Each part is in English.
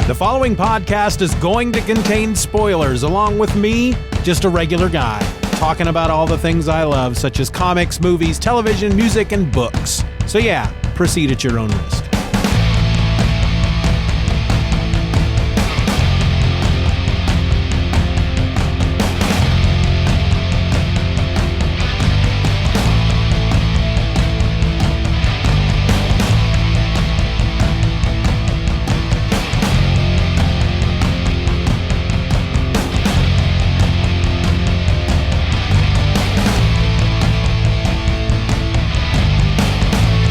The following podcast is going to contain spoilers, along with me, just a regular guy, talking about all the things I love, such as comics, movies, television, music, and books. So yeah, proceed at your own risk.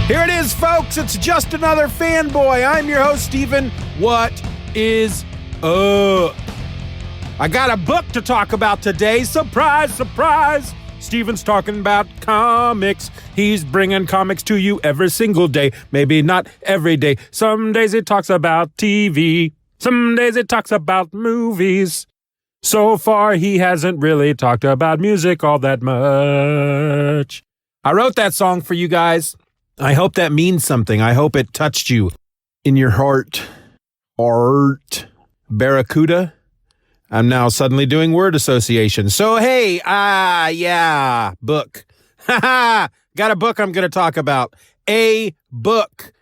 Here it is, folks. It's just another Fanboy. I'm your host, Steven. What is up? I got a book to talk about today. Surprise, surprise. Steven's talking about comics. He's bringing comics to you every single day. Maybe not every day. Some days it talks about TV. Some days it talks about movies. So far, he hasn't really talked about music all that much. I wrote that song for you guys. I hope that means something. I hope it touched you in your heart. Art. Barracuda. I'm now suddenly doing word association. So, hey, yeah, book. Got a book I'm going to talk about. A book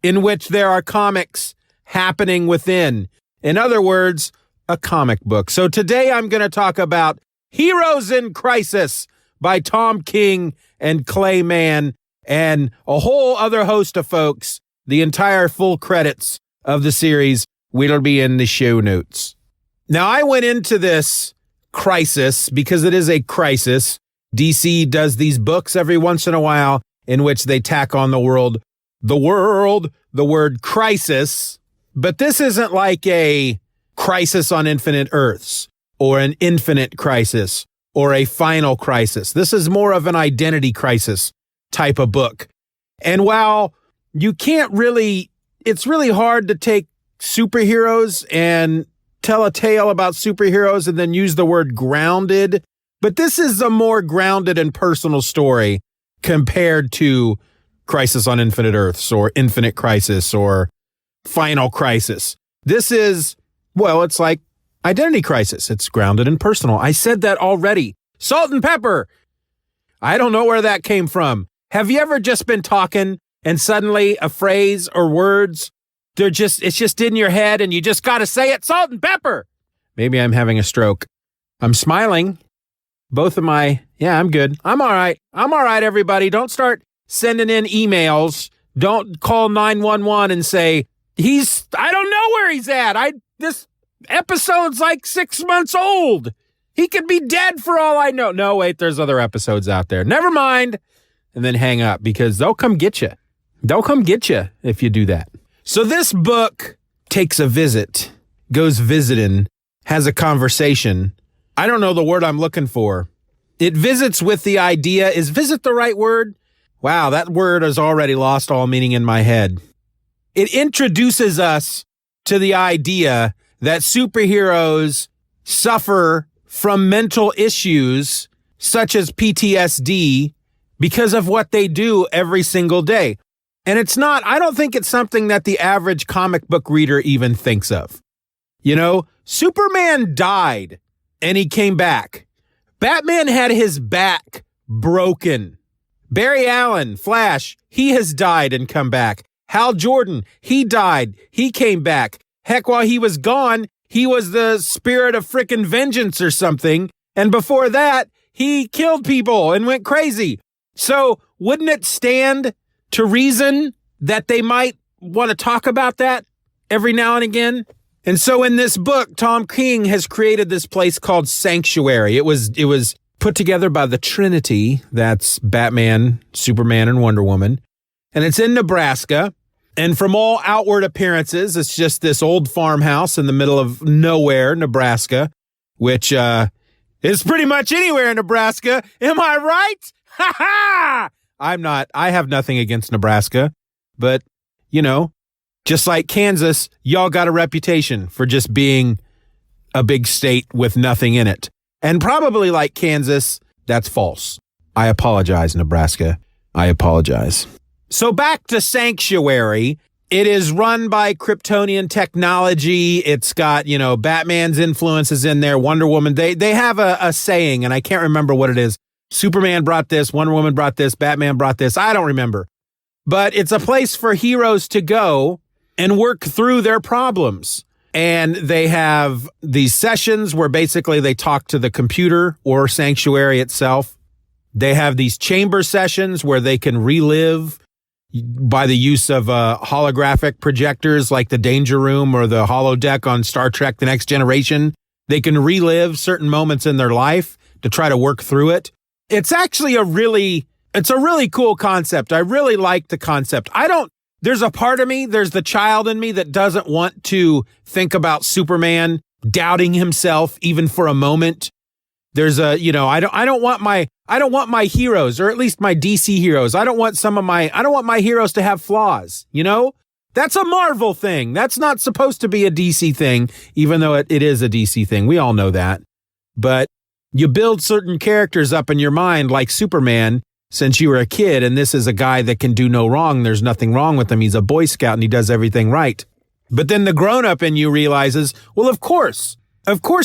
in which there are comics happening within. In other words, a comic book. So today I'm going to talk about Heroes in Crisis by Tom King and Clay Mann, and a whole other host of folks. The entire full credits of the series will be in the show notes. Now, I went into this crisis because it is a crisis. DC does these books every once in a while in which they tack on the word crisis. But this isn't like a Crisis on Infinite Earths or an Infinite Crisis or a Final Crisis. This is more of an identity crisis type of book. And while you can't really, it's really hard to take superheroes and tell a tale about superheroes and then use the word grounded, but this is a more grounded and personal story compared to Crisis on Infinite Earths or Infinite Crisis or Final Crisis. This is, well, it's like Identity Crisis. It's grounded and personal. I said that already. Salt and pepper. I don't know where that came from. Have you ever just been talking and suddenly a phrase or words, it's just in your head and you just got to say it, salt and pepper? Maybe I'm having a stroke. I'm smiling. I'm good. I'm all right. I'm all right, everybody. Don't start sending in emails. Don't call 911 and say, I don't know where he's at. This episode's like 6 months old. He could be dead for all I know. No, wait, there's other episodes out there. Never mind. And then hang up because they'll come get you. They'll come get you if you do that. So this book takes a visit, goes visiting, has a conversation. I don't know the word I'm looking for. It visits with the idea. Is visit the right word? Wow, that word has already lost all meaning in my head. It introduces us to the idea that superheroes suffer from mental issues such as PTSD because of what they do every single day. And I don't think it's something that the average comic book reader even thinks of. You know, Superman died and he came back. Batman had his back broken. Barry Allen, Flash, he has died and come back. Hal Jordan, he died. He came back. Heck, while he was gone, he was the spirit of frickin' vengeance or something. And before that, he killed people and went crazy. So wouldn't it stand to reason that they might want to talk about that every now and again? And so in this book, Tom King has created this place called Sanctuary. It was put together by the Trinity. That's Batman, Superman, and Wonder Woman. And it's in Nebraska. And from all outward appearances, it's just this old farmhouse in the middle of nowhere, Nebraska, which is pretty much anywhere in Nebraska. Am I right? Ha ha! I'm not. I have nothing against Nebraska. But, you know, just like Kansas, y'all got a reputation for just being a big state with nothing in it. And probably like Kansas, that's false. I apologize, Nebraska. I apologize. So back to Sanctuary. It is run by Kryptonian technology. It's got, Batman's influences in there. Wonder Woman. They have a saying, and I can't remember what it is. Superman brought this. Wonder Woman brought this. Batman brought this. I don't remember. But it's a place for heroes to go and work through their problems. And they have these sessions where basically they talk to the computer or Sanctuary itself. They have these chamber sessions where they can relive by the use of holographic projectors like the Danger Room or the holodeck on Star Trek The Next Generation. They can relive certain moments in their life to try to work through it. It's actually a really cool concept. I really like the concept. There's a part of me, there's the child in me that doesn't want to think about Superman doubting himself even for a moment. There's I don't want my heroes, or at least my DC heroes. I don't want my heroes to have flaws, That's a Marvel thing. That's not supposed to be a DC thing, even though it is a DC thing. We all know that. But you build certain characters up in your mind like Superman since you were a kid, and this is a guy that can do no wrong. There's nothing wrong with him. He's a Boy Scout and he does everything right. But then the grown-up in you realizes, well, of course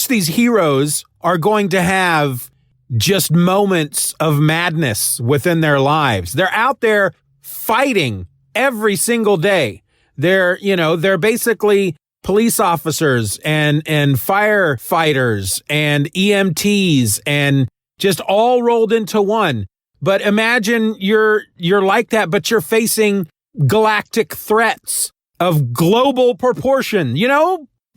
these heroes are going to have just moments of madness within their lives. They're out there fighting every single day. They're basically police officers and firefighters and EMTs and just all rolled into one. But imagine you're like that, but you're facing galactic threats of global proportion.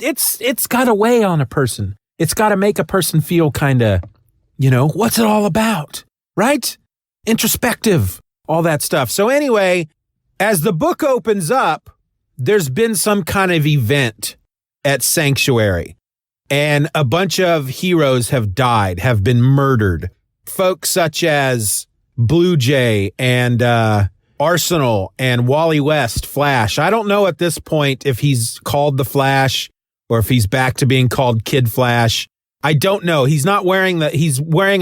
It's got to weigh on a person. It's got to make a person feel kind of, what's it all about, right? Introspective, all that stuff. So anyway, as the book opens up, there's been some kind of event at Sanctuary, and a bunch of heroes have died, have been murdered. Folks such as Blue Jay and Arsenal and Wally West, Flash. I don't know at this point if he's called the Flash or if he's back to being called Kid Flash. I don't know. He's wearing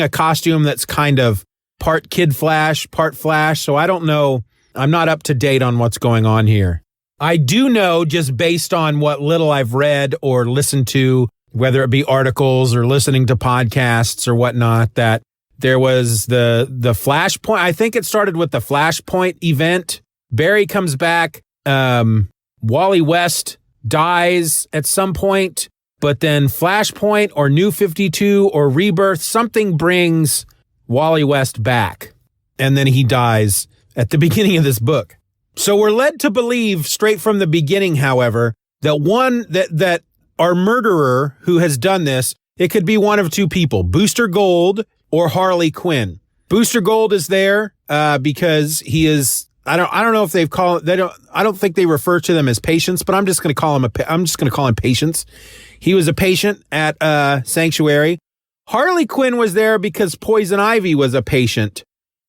a costume that's kind of part Kid Flash, part Flash. So I don't know. I'm not up to date on what's going on here. I do know, just based on what little I've read or listened to, whether it be articles or listening to podcasts or whatnot, that there was the Flashpoint. I think it started with the Flashpoint event. Barry comes back. Wally West dies at some point, but then Flashpoint or New 52 or Rebirth, something brings Wally West back. And then he dies at the beginning of this book. So we're led to believe straight from the beginning, however, that our murderer who has done this, it could be one of two people, Booster Gold or Harley Quinn. Booster Gold is there because he is. I don't know if they've called. They don't. I don't think they refer to them as patients, but I'm just going to call him patients. He was a patient at Sanctuary. Harley Quinn was there because Poison Ivy was a patient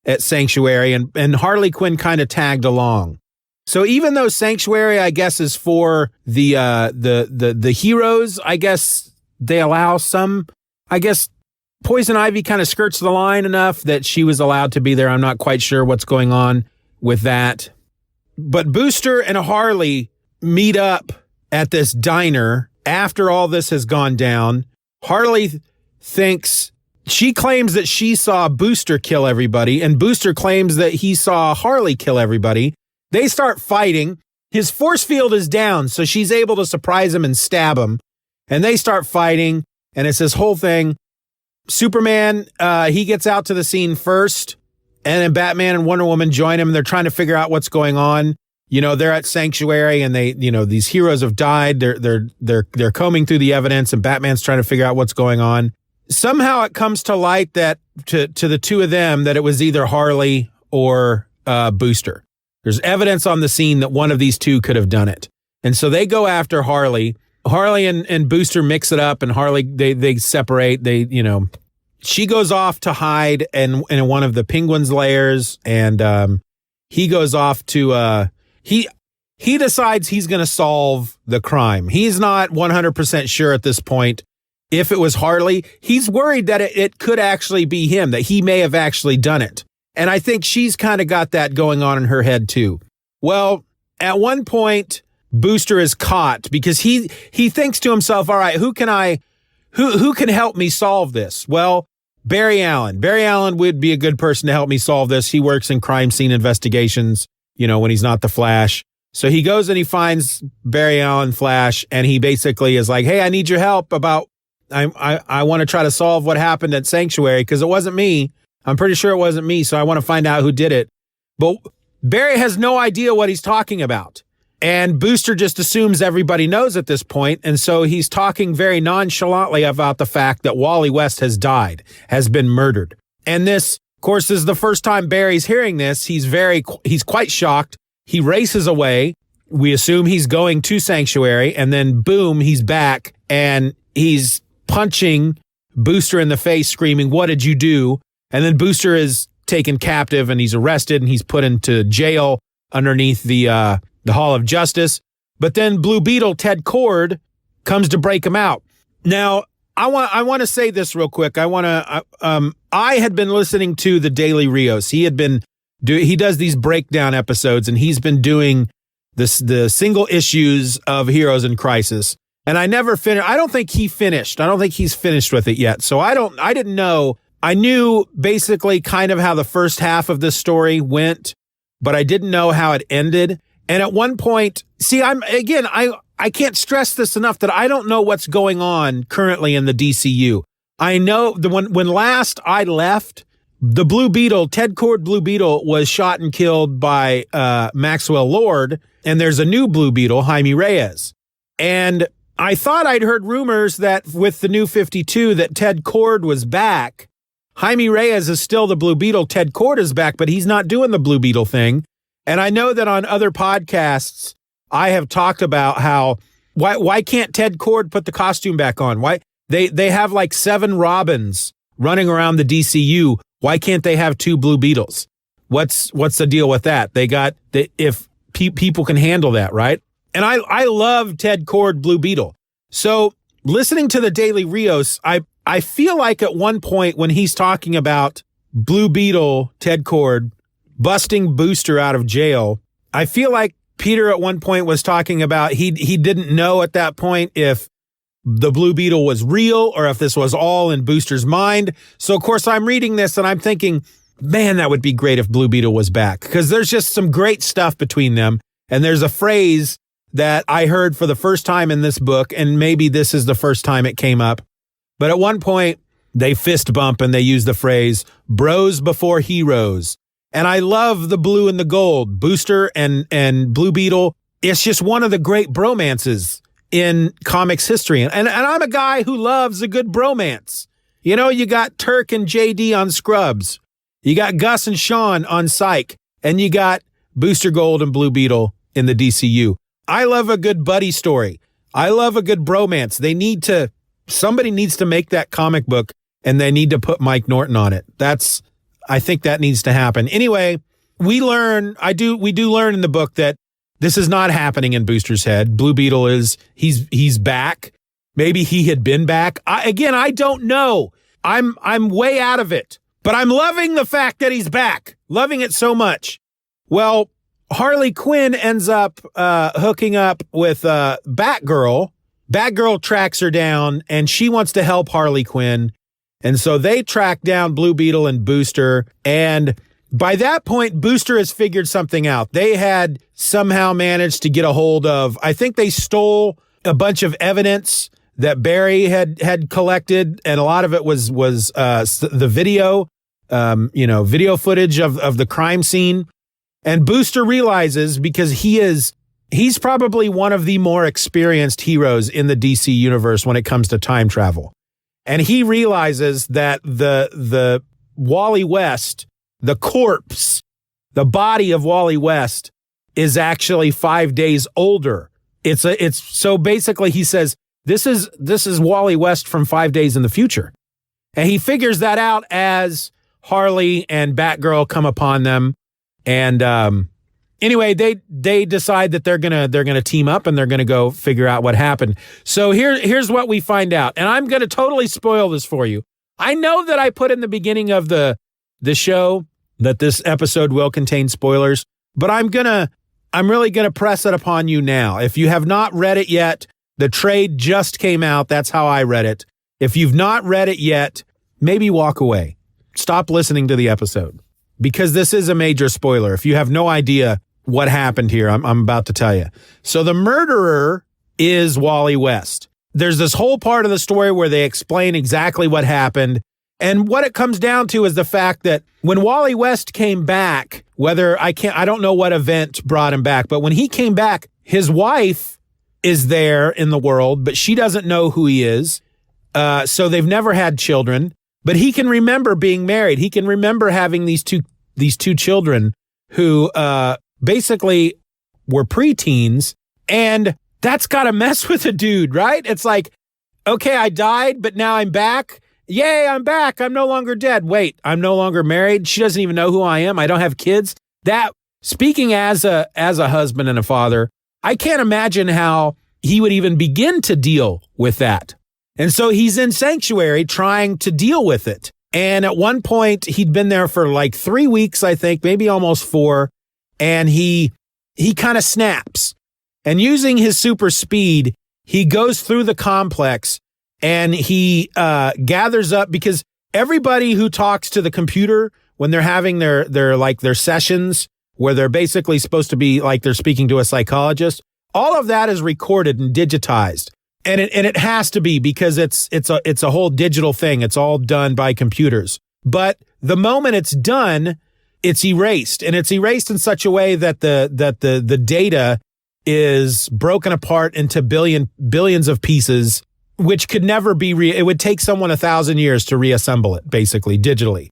at Sanctuary, and Harley Quinn kind of tagged along. So even though Sanctuary, I guess, is for the heroes, I guess they allow some. I guess Poison Ivy kind of skirts the line enough that she was allowed to be there. I'm not quite sure what's going on with that. But Booster and Harley meet up at this diner after all this has gone down. Harley she claims that she saw Booster kill everybody, and Booster claims that he saw Harley kill everybody. They start fighting. His force field is down, so she's able to surprise him and stab him. And they start fighting, and it's this whole thing. Superman, he gets out to the scene first, and then Batman and Wonder Woman join him. They're trying to figure out what's going on. They're at Sanctuary, and these heroes have died. They're combing through the evidence, and Batman's trying to figure out what's going on. Somehow it comes to light that to the two of them that it was either Harley or Booster. There's evidence on the scene that one of these two could have done it. And so they go after Harley. Harley and Booster mix it up, and Harley, they separate. She goes off to hide in one of the Penguin's lairs, and he goes off to he decides he's going to solve the crime. He's not 100% sure at this point if it was Harley. He's worried that it could actually be him, that he may have actually done it. And I think she's kind of got that going on in her head too. Well, at one point, Booster is caught because he thinks to himself, all right, who can help me solve this? Well, Barry Allen. Barry Allen would be a good person to help me solve this. He works in crime scene investigations, when he's not the Flash. So he goes and he finds Barry Allen, Flash, and he basically is like, hey, I need your help about, I want to try to solve what happened at Sanctuary because it wasn't me. I'm pretty sure it wasn't me, so I want to find out who did it. But Barry has no idea what he's talking about. And Booster just assumes everybody knows at this point, and so he's talking very nonchalantly about the fact that Wally West has died, has been murdered. And this, of course, is the first time Barry's hearing this. He's quite shocked. He races away. We assume he's going to Sanctuary, and then boom, he's back, and he's punching Booster in the face, screaming, "What did you do?" And then Booster is taken captive, and he's arrested, and he's put into jail underneath the Hall of Justice. But then Blue Beetle, Ted Kord, comes to break him out. Now, I want to say this real quick. I had been listening to the Daily Rios. He does these breakdown episodes, and he's been doing the single issues of Heroes in Crisis. And I never finished. I don't think he finished. I don't think he's finished with it yet. So I didn't know. I knew basically kind of how the first half of this story went, but I didn't know how it ended. And at one point, see, I can't stress this enough that I don't know what's going on currently in the DCU. I know when last I left, the Blue Beetle, Ted Kord Blue Beetle, was shot and killed by Maxwell Lord, and there's a new Blue Beetle, Jaime Reyes. And I thought I'd heard rumors that with the New 52 that Ted Kord was back. Jaime Reyes is still the Blue Beetle. Ted Kord is back, but he's not doing the Blue Beetle thing. And I know that on other podcasts, I have talked about how why can't Ted Kord put the costume back on? Why they have like 7 Robins running around the DCU. Why can't they have 2 Blue Beetles? What's the deal with that? If people can handle that, right? And I love Ted Kord Blue Beetle. So listening to the Daily Rios, I feel like at one point when he's talking about Blue Beetle, Ted Kord, busting Booster out of jail, I feel like Peter at one point was talking about he didn't know at that point if the Blue Beetle was real or if this was all in Booster's mind. So, of course, I'm reading this and I'm thinking, man, that would be great if Blue Beetle was back, because there's just some great stuff between them. And there's a phrase that I heard for the first time in this book, and maybe this is the first time it came up. But at one point, they fist bump and they use the phrase, bros before heroes. And I love the blue and the gold. Booster and Blue Beetle. It's just one of the great bromances in comics history. And I'm a guy who loves a good bromance. You got Turk and JD on Scrubs. You got Gus and Sean on Psych. And you got Booster Gold and Blue Beetle in the DCU. I love a good buddy story. I love a good bromance. Somebody needs to make that comic book, and they need to put Mike Norton on it. I think that needs to happen. Anyway, we do learn in the book that this is not happening in Booster's head. Blue Beetle he's back. Maybe he had been back. I don't know. I'm way out of it, but I'm loving the fact that he's back. Loving it so much. Well, Harley Quinn ends up hooking up with Batgirl. Batgirl tracks her down, and she wants to help Harley Quinn. And so they track down Blue Beetle and Booster. And by that point, Booster has figured something out. They had somehow managed to get a hold of, I think they stole a bunch of evidence that Barry had collected. And a lot of it was the video, video footage of the crime scene. And Booster realizes, because he's probably one of the more experienced heroes in the DC universe when it comes to time travel. And he realizes that the Wally West, the corpse, the body of Wally West is actually 5 days older. So basically he says, this is Wally West from 5 days in the future. And he figures that out as Harley and Batgirl come upon them. And anyway, they decide that they're gonna team up and they're gonna go figure out what happened. So here's what we find out, and I'm gonna totally spoil this for you. I know that I put in the beginning of the show that this episode will contain spoilers, but I'm gonna I'm really going to press it upon you now. If you have not read it yet, the trade just came out. That's how I read it. If you've not read it yet, maybe walk away. Stop listening to the episode because this is a major spoiler. If you have no idea what happened here, I'm about to tell you. So the murderer is Wally West. There's this whole part of the story where they explain exactly what happened. And what it comes down to is the fact that when Wally West came back, I don't know what event brought him back, but when he came back, his wife is there in the world, but she doesn't know who he is. So they've never had children, but he can remember being married. He can remember having these two children who basically were preteens, and that's got to mess with a dude, right? It's like, okay, I died, but now I'm back. Yay, I'm back. I'm no longer dead. Wait, I'm no longer married. She doesn't even know who I am. I don't have kids. That, speaking as a husband and a father, I can't imagine how he would even begin to deal with that. And so he's in sanctuary trying to deal with it. And at one point, he'd been there for like 3 weeks, I think, maybe almost 4. And he kind of snaps. And using his super speed, he goes through the complex and he gathers up, because everybody who talks to the computer when they're having their sessions where they're basically supposed to be like they're speaking to a psychologist, all of that is recorded and digitized. And it has to be, because it's a whole digital thing. It's all done by computers. But the moment it's done, it's erased, and it's erased in such a way that the data is broken apart into billions of pieces, which could never be it would take someone 1,000 years to reassemble it, basically digitally.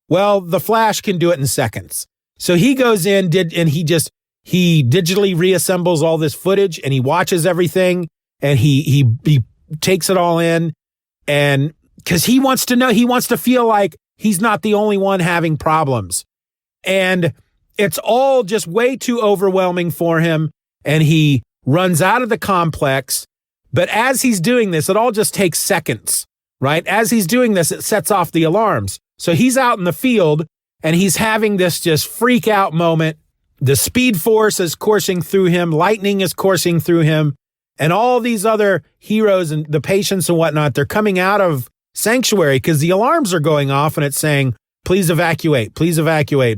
Well, the Flash can do it in seconds. So he goes in and he digitally reassembles all this footage, and he watches everything, and he takes it all in, and because he wants to feel like he's not the only one having problems. And it's all just way too overwhelming for him. And he runs out of the complex. But as he's doing this, it all just takes seconds, right? As he's doing this, it sets off the alarms. So he's out in the field and he's having this just freak out moment. The Speed Force is coursing through him. Lightning is coursing through him. And all these other heroes and the patients and whatnot, they're coming out of sanctuary because the alarms are going off and it's saying, please evacuate,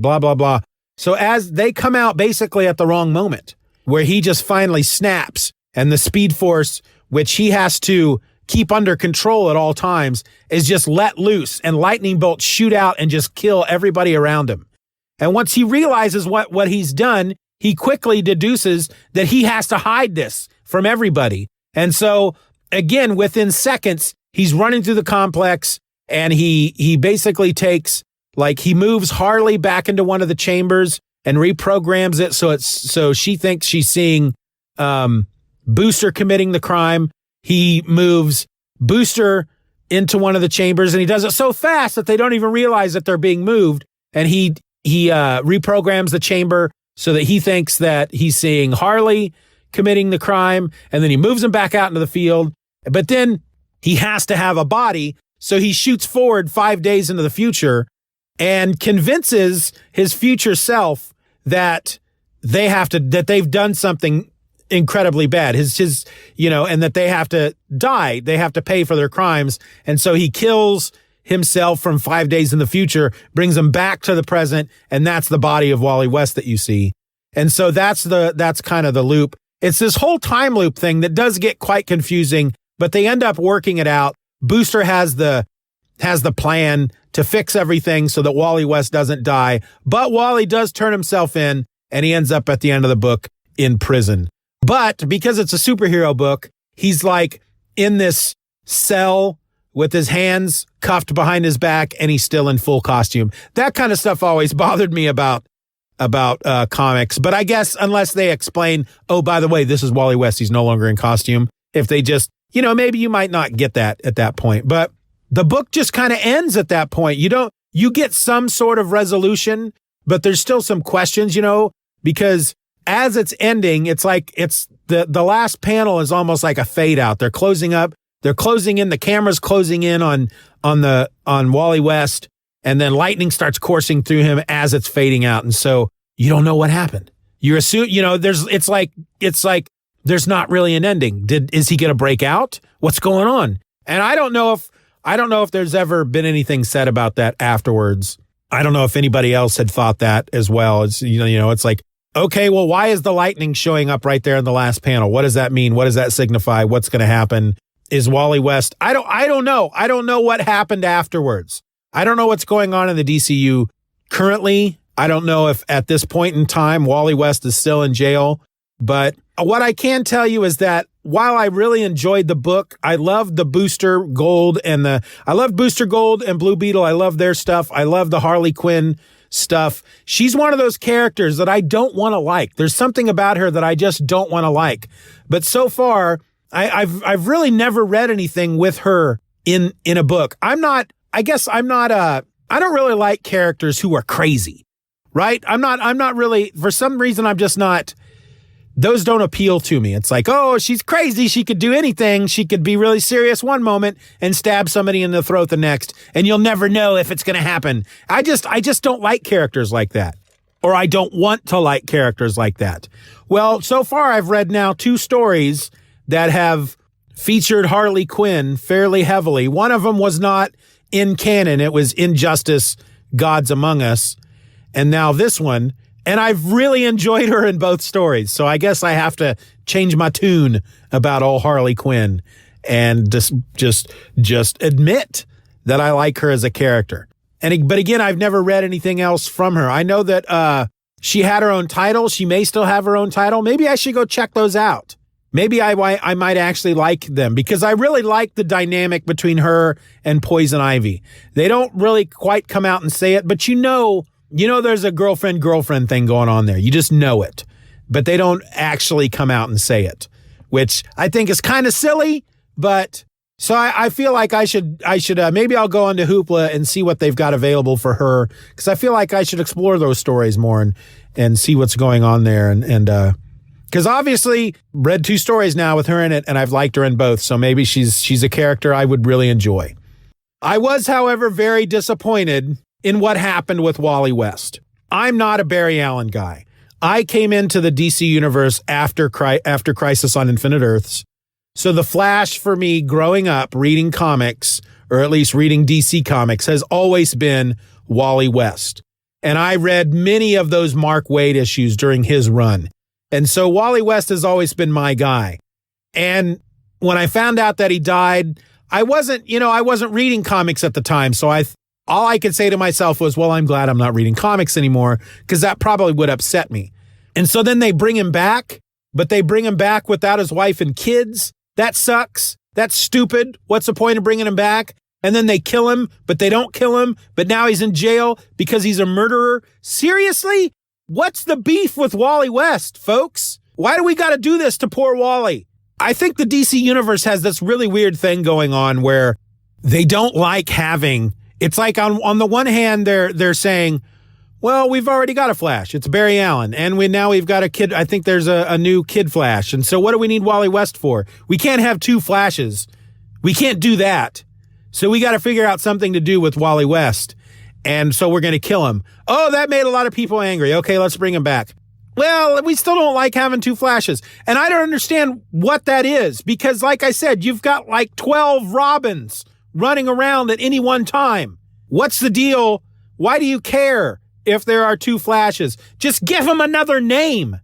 blah, blah, blah. So as they come out basically at the wrong moment, where he just finally snaps, and the Speed Force, which he has to keep under control at all times, is just let loose, and lightning bolts shoot out and just kill everybody around him. And once he realizes what he's done, he quickly deduces that he has to hide this from everybody. And so, again, within seconds, he's running through the complex, and he basically takes, like, he moves Harley back into one of the chambers and reprograms it so she thinks she's seeing Booster committing the crime. He moves Booster into one of the chambers, and he does it so fast that they don't even realize that they're being moved. And he reprograms the chamber so that he thinks that he's seeing Harley committing the crime, and then he moves him back out into the field. But then he has to have a body, so he shoots forward 5 days into the future and convinces his future self that they've done something incredibly bad. And that they have to die. They have to pay for their crimes. And so he kills himself from 5 days in the future, brings him back to the present, and that's the body of Wally West that you see. And so that's kind of the loop. It's this whole time loop thing that does get quite confusing, but they end up working it out. Booster has the plan to fix everything so that Wally West doesn't die. But Wally does turn himself in, and he ends up at the end of the book in prison. But because it's a superhero book, he's like in this cell with his hands cuffed behind his back, and he's still in full costume. That kind of stuff always bothered me about comics. But I guess unless they explain, oh, by the way, this is Wally West, he's no longer in costume. If they just, maybe you might not get that at that point. But the book just kind of ends at that point. You get some sort of resolution, but there's still some questions, because as it's ending, it's like the last panel is almost like a fade out. They're closing up, they're closing in, the camera's closing in on Wally West, and then lightning starts coursing through him as it's fading out. And so you don't know what happened. You assume, it's like there's not really an ending. Is he going to break out? What's going on? And I don't know if there's ever been anything said about that afterwards. I don't know if anybody else had thought that as well. It's, it's like, okay, well, why is the lightning showing up right there in the last panel? What does that mean? What does that signify? What's going to happen? Is Wally West? I don't know. I don't know what happened afterwards. I don't know what's going on in the DCU currently. I don't know if at this point in time, Wally West is still in jail. But what I can tell you is that while I really enjoyed the book, I loved the Booster Gold and Blue Beetle. I love their stuff. I love the Harley Quinn stuff. She's one of those characters that I don't want to like. There's something about her that I just don't want to like. But so far, I've really never read anything with her in a book. I don't really like characters who are crazy, right? I'm not really, for some reason, I'm just not. Those don't appeal to me. It's like, oh, she's crazy. She could do anything. She could be really serious one moment and stab somebody in the throat the next, and you'll never know if it's going to happen. I just don't like characters like that, or I don't want to like characters like that. Well, so far I've read now 2 stories that have featured Harley Quinn fairly heavily. One of them was not in canon. It was Injustice, Gods Among Us. And now this one. And I've really enjoyed her in both stories. So I guess I have to change my tune about old Harley Quinn and just admit that I like her as a character. But again, I've never read anything else from her. I know that she had her own title. She may still have her own title. Maybe I should go check those out. Maybe I might actually like them because I really like the dynamic between her and Poison Ivy. They don't really quite come out and say it, but there's a girlfriend thing going on there. You just know it, but they don't actually come out and say it, which I think is kind of silly. But so I feel like I should maybe I'll go onto Hoopla and see what they've got available for her, because I feel like I should explore those stories more and see what's going on there. And because obviously read 2 stories now with her in it, and I've liked her in both. So maybe she's a character I would really enjoy. I was, however, very disappointed in what happened with Wally West. I'm not a Barry Allen guy. I came into the DC universe after Crisis on Infinite Earths. So the Flash for me growing up reading comics, or at least reading DC comics, has always been Wally West. And I read many of those Mark Waid issues during his run. And so Wally West has always been my guy. And when I found out that he died, I wasn't reading comics at the time. So all I could say to myself was, well, I'm glad I'm not reading comics anymore, because that probably would upset me. And so then they bring him back, but they bring him back without his wife and kids. That sucks. That's stupid. What's the point of bringing him back? And then they kill him, but they don't kill him. But now he's in jail because he's a murderer. Seriously? What's the beef with Wally West, folks? Why do we got to do this to poor Wally? I think the DC universe has this really weird thing going on where they don't like having. It's like on the one hand, they're saying, well, we've already got a Flash. It's Barry Allen. And we've got a kid. I think there's a new Kid Flash. And so what do we need Wally West for? We can't have 2 Flashes. We can't do that. So we got to figure out something to do with Wally West. And so we're going to kill him. Oh, that made a lot of people angry. Okay, let's bring him back. Well, we still don't like having 2 Flashes. And I don't understand what that is, because like I said, you've got like 12 Robins running around at any one time. What's the deal? Why do you care if there are 2 Flashes? Just give them another name.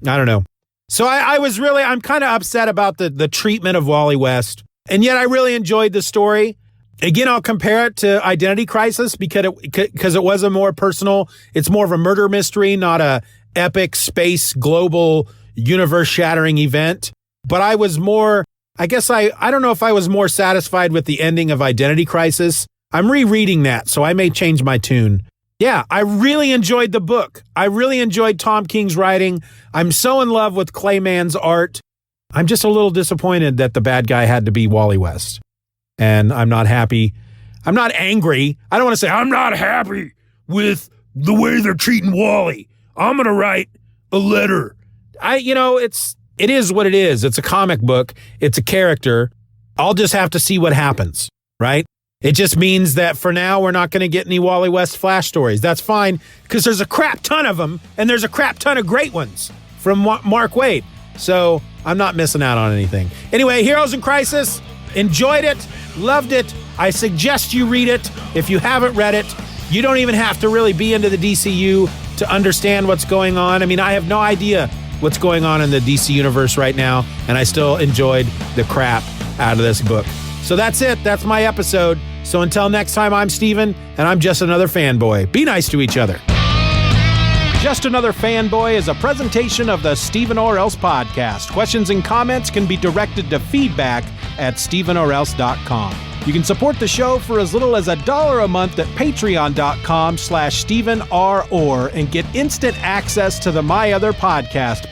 I don't know. So I'm kind of upset about the treatment of Wally West. And yet I really enjoyed the story. Again, I'll compare it to Identity Crisis because it was a more personal, it's more of a murder mystery, not a epic space global universe shattering event. But I was more, I guess I don't know if I was more satisfied with the ending of Identity Crisis. I'm rereading that, so I may change my tune. Yeah, I really enjoyed the book. I really enjoyed Tom King's writing. I'm so in love with Clayman's art. I'm just a little disappointed that the bad guy had to be Wally West. And I'm not happy. I'm not angry. I don't want to say I'm not happy with the way they're treating Wally. I'm going to write a letter. It is what it is. It's a comic book. It's a character. I'll just have to see what happens, right? It just means that for now, we're not going to get any Wally West Flash stories. That's fine, because there's a crap ton of them, and there's a crap ton of great ones from Mark Waid. So I'm not missing out on anything. Anyway, Heroes in Crisis, enjoyed it, loved it. I suggest you read it. If you haven't read it, you don't even have to really be into the DCU to understand what's going on. I mean, I have no idea what's going on in the DC universe right now, and I still enjoyed the crap out of this book. So that's it. That's my episode. So until next time, I'm Steven, and I'm just another fanboy. Be nice to each other. Just Another Fanboy is a presentation of the Steven or Else podcast. Questions and comments can be directed to feedback@stevenorelse.com. You can support the show for as little as $1 a month at patreon.com/StevenRor and get instant access to the My Other podcast,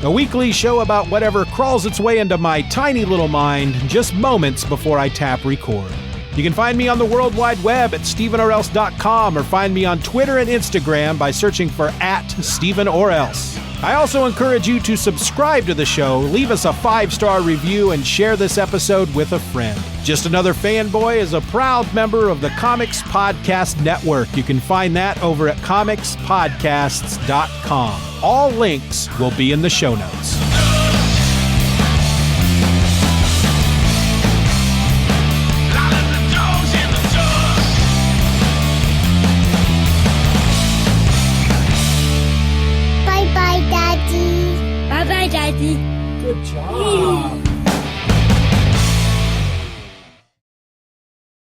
a weekly show about whatever crawls its way into my tiny little mind just moments before I tap record. You can find me on the World Wide Web at stevenorelse.com or find me on Twitter and Instagram by searching for @StevenOrElse. I also encourage you to subscribe to the show, leave us a 5-star review, and share this episode with a friend. Just Another Fanboy is a proud member of the Comics Podcast Network. You can find that over at comicspodcasts.com. All links will be in the show notes. Bye-bye, Daddy. Good job.